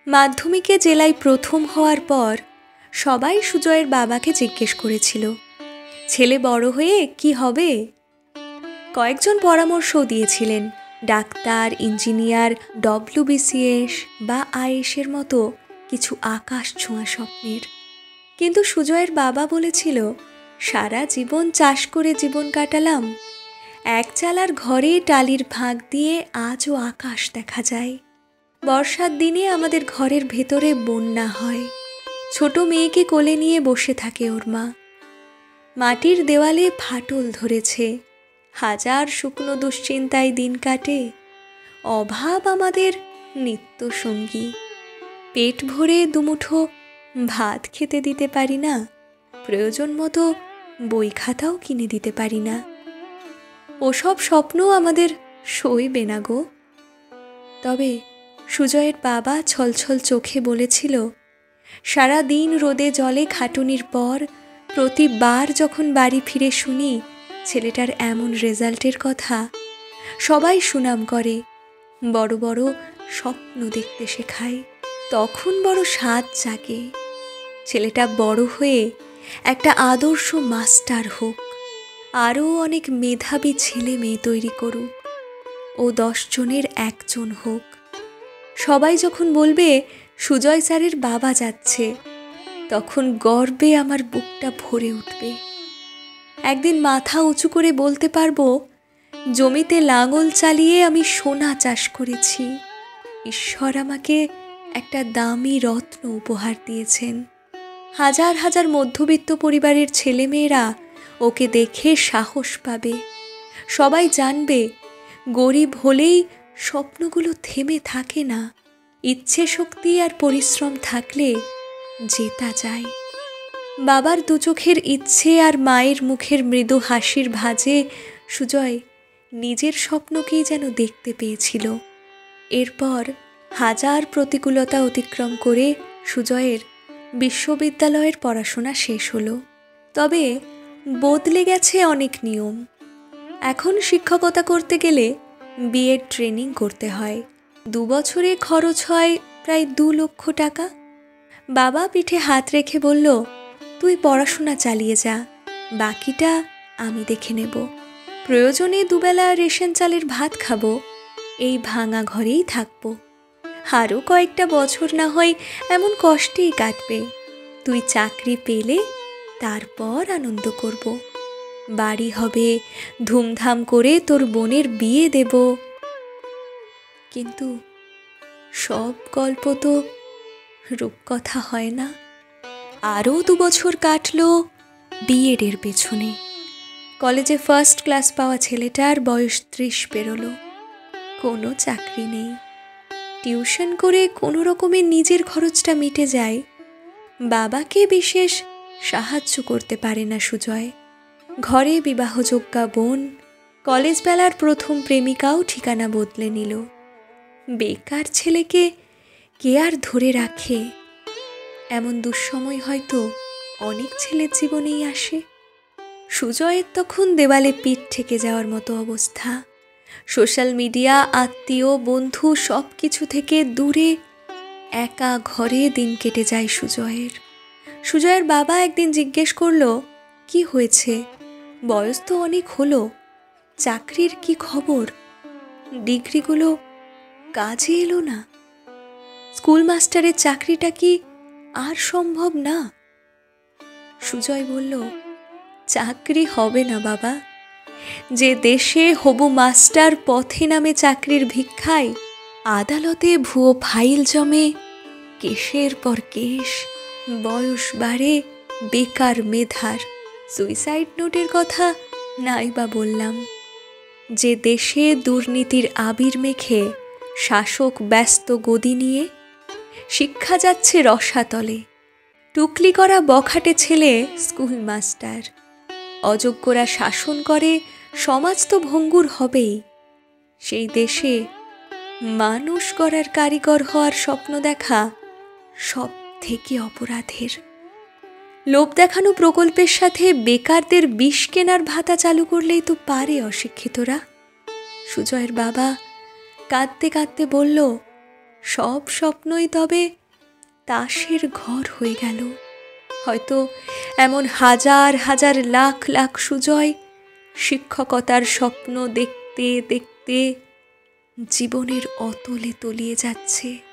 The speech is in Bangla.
মাধ্যমিকে জেলায় প্রথম হওয়ার পর সবাই সুজয়ের বাবাকে জিজ্ঞেস করেছিল, ছেলে বড় হয়ে কি হবে? কয়েকজন পরামর্শও দিয়েছিলেন, ডাক্তার, ইঞ্জিনিয়ার, ডব্লিউবিসিএস বা আইএসের মতো কিছু আকাশ ছোঁয়া স্বপ্নের। কিন্তু সুজয়ের বাবা বলেছিল, সারা জীবন চাষ করে জীবন কাটালাম, এক চালার ঘরে টালির ফাঁক দিয়ে আজও আকাশ দেখা যায়। বর্ষার দিনে আমাদের ঘরের ভেতরে বন্যা হয়, ছোট মেয়েকে কোলে নিয়ে বসে থাকে ওর মা। মাটির দেওয়ালে ফাটল ধরেছে, হাজার শুকনো দুশ্চিন্তায় দিন কাটে। অভাব আমাদের নিত্য সঙ্গী। পেট ভরে দুমুঠো ভাত খেতে দিতে পারি না, প্রয়োজন মতো বই খাতাও কিনে দিতে পারি না। ওসব স্বপ্ন আমাদের সইবে না গো। তবে সুজয়ের বাবা ছলছল চোখে বলেছিল, সারা দিন রোদে জলে খাটুনির পর প্রতিবার যখন বাড়ি ফিরে শুনি ছেলেটার এমন রেজাল্টের কথা, সবাই সুনাম করে, বড় বড় স্বপ্ন দেখতে শেখায়, তখন বড় স্বাদ জাগে ছেলেটা বড় হয়ে একটা আদর্শ মাস্টার হোক, আরও অনেক মেধাবী ছেলে মেয়ে তৈরি করুক, ও 10 জনের একজন হোক। সবাই যখন বলবে সুজয় স্যারের বাবা যাচ্ছে, তখন গর্বে আমার বুকটা ভরে উঠবে। একদিন মাথা উঁচু করে বলতে পারবো, জমিতে লাঙল চালিয়ে আমি সোনা চাষ করেছি, ঈশ্বর আমাকে একটা দামি রত্ন উপহার দিয়েছেন। হাজার হাজার মধ্যবিত্ত পরিবারের ছেলেমেয়েরা ওকে দেখে সাহস পাবে, সবাই জানবে গরিব হলেই স্বপ্নগুলো থেমে থাকে না, ইচ্ছে শক্তি আর পরিশ্রম থাকলে জেতা যায়। বাবার দুচোখের ইচ্ছে আর মায়ের মুখের মৃদু হাসির ভাঁজে সুজয় নিজের স্বপ্নকেই যেন দেখতে পেয়েছিল। এরপর হাজার প্রতিকূলতা অতিক্রম করে সুজয়ের বিশ্ববিদ্যালয়ের পড়াশোনা শেষ হলো। তবে বদলে গেছে অনেক নিয়ম। এখন শিক্ষকতা করতে গেলে বিএড ট্রেনিং করতে হয়, 2 বছরে খরচ হয় প্রায় 2 লক্ষ টাকা। বাবা পিঠে হাত রেখে বলল, তুই পড়াশোনা চালিয়ে যা, বাকিটা আমি দেখে নেব। প্রয়োজনে দুবেলা রেশন চালের ভাত খাবো, এই ভাঙা ঘরেই থাকবো, আরও কয়েকটা বছর না হয় এমন কষ্টেই কাটবে। তুই চাকরি পেলে তারপর আনন্দ করব, বাড়ি হবে, ধুমধাম করে তোর বোনের বিয়ে দেব। কিন্তু সব গল্প তো রূপকথা হয় না। আরও 2 বছর কাটলো বিএডের পেছনে। কলেজে ফার্স্ট ক্লাস পাওয়া ছেলেটার বয়স 30 পেরোলো, কোনো চাকরি নেই। টিউশন করে কোনো রকমে নিজের খরচটা মিটে যায়, বাবাকে বিশেষ সাহায্য করতে পারে না সুজয়। ঘরে বিবাহযোগ্যা বোন, কলেজ বেলার প্রথম প্রেমিকাও ঠিকানা বদলে নিল। বেকার ছেলেকে কে আর ধরে রাখে? এমন দুঃসময় হয়তো অনেক ছেলের জীবনেই আসে। সুজয়ের তখন দেওয়ালে পিঠ ঠেকে যাওয়ার মতো অবস্থা। সোশ্যাল মিডিয়া, আত্মীয়, বন্ধু সব কিছু থেকে দূরে একা ঘরে দিন কেটে যায় সুজয়ের। সুজয়ের বাবা একদিন জিজ্ঞেস করলো, কি হয়েছে? বয়স তো অনেক হলো, চাকরির কি খবর? ডিগ্রিগুলো কাজে এলো না? স্কুল মাস্টারের চাকরিটা কি আর সম্ভব না? সুজয় বলল, চাকরি হবে না বাবা। যে দেশে হবু মাস্টার পথে নামে চাকরির ভিক্ষায়, আদালতে ভুয়ো ফাইল জমে, কেসের পর কেস, বয়স বাড়ে, বেকার মেধার, সুইসাইড নোটের কথা নাই বা বললাম। যে দেশে দুর্নীতির আবির মেখে শাসক ব্যস্ত গদি নিয়ে, শিক্ষা যাচ্ছে রসাতলে, টুকলি করা বখাটে ছেলে স্কুল মাস্টার, অযোগ্যরা শাসন করে, সমাজ তো ভঙ্গুর হবেই। সেই দেশে মানুষ গড়ার কারিগর হওয়ার স্বপ্ন দেখা সব থেকে অপরাধের। লোভ দেখানো প্রকল্পের সাথে বেকারদের বিষ কেনার ভাতা চালু করলেই তো পারে অশিক্ষিতরা। সুজয়ের বাবা কাঁদতে কাঁদতে বলল, সব স্বপ্নই তবে তাসের ঘর হয়ে গেল। হয়তো এমন হাজার হাজার লাখ লাখ সুজয় শিক্ষকতার স্বপ্ন দেখতে দেখতে জীবনের অতলে তলিয়ে যাচ্ছে।